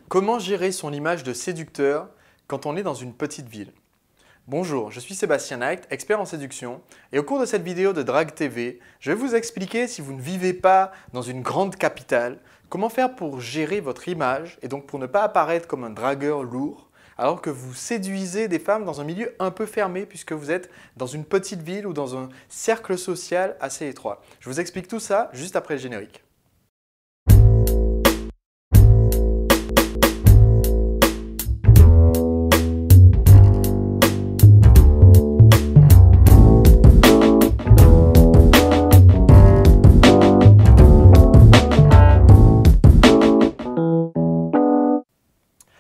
Comment gérer son image de séducteur quand on est dans une petite ville? Bonjour, je suis Sébastien Knight, expert en séduction, et au cours de cette vidéo de Drague TV, je vais vous expliquer, si vous ne vivez pas dans une grande capitale, comment faire pour gérer votre image et donc pour ne pas apparaître comme un dragueur lourd, alors que vous séduisez des femmes dans un milieu un peu fermé puisque vous êtes dans une petite ville ou dans un cercle social assez étroit. Je vous explique tout ça juste après le générique.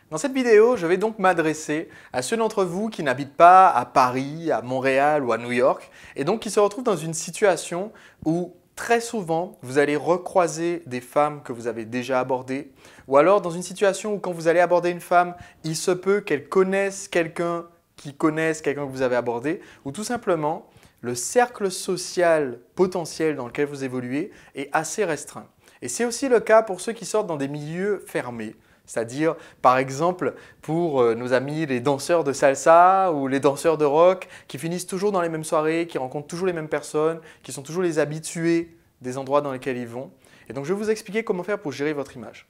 Dans cette vidéo, je vais donc m'adresser à ceux d'entre vous qui n'habitent pas à Paris, à Montréal ou à New York et donc qui se retrouvent dans une situation où très souvent vous allez recroiser des femmes que vous avez déjà abordées ou alors dans une situation où quand vous allez aborder une femme, il se peut qu'elle connaisse quelqu'un que vous avez abordé ou tout simplement le cercle social potentiel dans lequel vous évoluez est assez restreint. Et c'est aussi le cas pour ceux qui sortent dans des milieux fermés. C'est-à-dire, par exemple, pour nos amis les danseurs de salsa ou les danseurs de rock qui finissent toujours dans les mêmes soirées, qui rencontrent toujours les mêmes personnes, qui sont toujours les habitués des endroits dans lesquels ils vont. Et donc, je vais vous expliquer comment faire pour gérer votre image.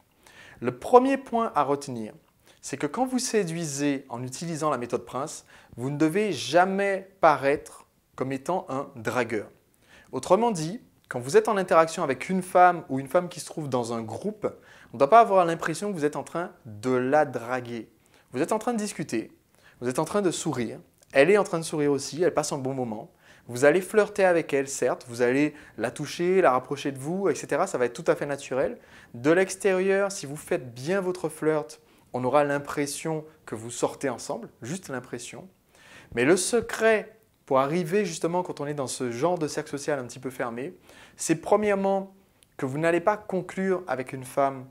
Le premier point à retenir, c'est que quand vous séduisez en utilisant la méthode Prince, vous ne devez jamais paraître comme étant un dragueur. Autrement dit, quand vous êtes en interaction avec une femme ou une femme qui se trouve dans un groupe, on ne doit pas avoir l'impression que vous êtes en train de la draguer. Vous êtes en train de discuter, vous êtes en train de sourire, elle est en train de sourire aussi, elle passe un bon moment. Vous allez flirter avec elle, certes, vous allez la toucher, la rapprocher de vous, etc. Ça va être tout à fait naturel. De l'extérieur, si vous faites bien votre flirt, on aura l'impression que vous sortez ensemble, juste l'impression. Mais le secret pour arriver justement quand on est dans ce genre de cercle social un petit peu fermé, c'est premièrement que vous n'allez pas conclure avec une femme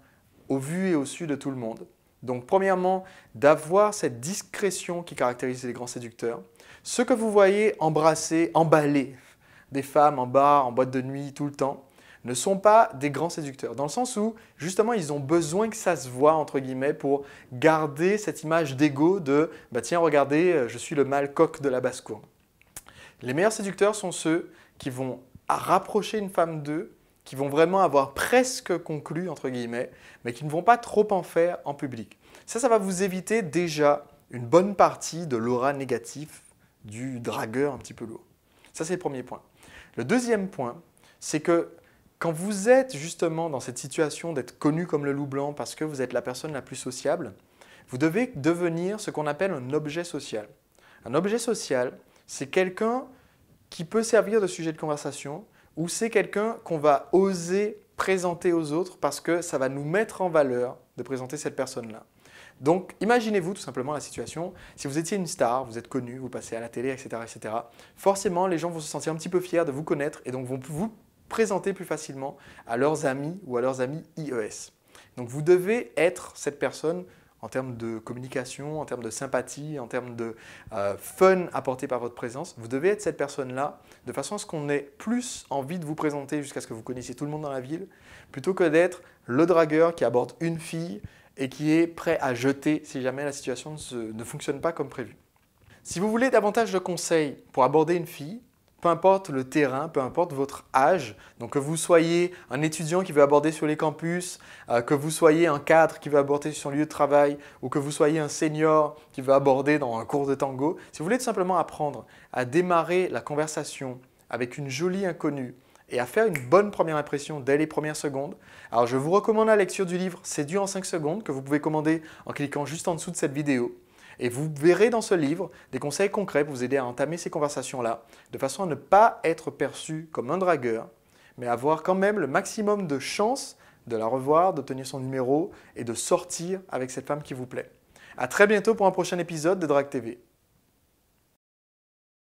au vu et au su de tout le monde. Donc premièrement, d'avoir cette discrétion qui caractérise les grands séducteurs. Ceux que vous voyez embrasser, emballer des femmes en bar, en boîte de nuit tout le temps, ne sont pas des grands séducteurs. Dans le sens où justement ils ont besoin que ça se voit entre guillemets pour garder cette image d'ego de « tiens regardez, je suis le mâle coq de la basse-cour ». Les meilleurs séducteurs sont ceux qui vont rapprocher une femme d'eux, qui vont vraiment avoir presque conclu, entre guillemets, mais qui ne vont pas trop en faire en public. Ça va vous éviter déjà une bonne partie de l'aura négatif du dragueur un petit peu lourd. Ça, c'est le premier point. Le deuxième point, c'est que quand vous êtes justement dans cette situation d'être connu comme le loup blanc parce que vous êtes la personne la plus sociable, vous devez devenir ce qu'on appelle un objet social. Un objet social, c'est quelqu'un qui peut servir de sujet de conversation ou c'est quelqu'un qu'on va oser présenter aux autres parce que ça va nous mettre en valeur de présenter cette personne-là. Donc, imaginez-vous tout simplement la situation, si vous étiez une star, vous êtes connu, vous passez à la télé, etc., etc., forcément, les gens vont se sentir un petit peu fiers de vous connaître et donc vont vous présenter plus facilement à leurs amis ou à leurs amis IES. Donc, vous devez être cette personne en termes de communication, en termes de sympathie, en termes de fun apporté par votre présence. Vous devez être cette personne-là de façon à ce qu'on ait plus envie de vous présenter jusqu'à ce que vous connaissiez tout le monde dans la ville, plutôt que d'être le dragueur qui aborde une fille et qui est prêt à jeter si jamais la situation ne fonctionne pas comme prévu. Si vous voulez davantage de conseils pour aborder une fille, peu importe le terrain, peu importe votre âge, donc que vous soyez un étudiant qui veut aborder sur les campus, que vous soyez un cadre qui veut aborder sur son lieu de travail ou que vous soyez un senior qui veut aborder dans un cours de tango, si vous voulez tout simplement apprendre à démarrer la conversation avec une jolie inconnue et à faire une bonne première impression dès les premières secondes, alors je vous recommande la lecture du livre Séduire en 5 secondes que vous pouvez commander en cliquant juste en dessous de cette vidéo. Et vous verrez dans ce livre des conseils concrets pour vous aider à entamer ces conversations-là, de façon à ne pas être perçu comme un dragueur, mais avoir quand même le maximum de chances de la revoir, d'obtenir son numéro et de sortir avec cette femme qui vous plaît. À très bientôt pour un prochain épisode de Drague TV.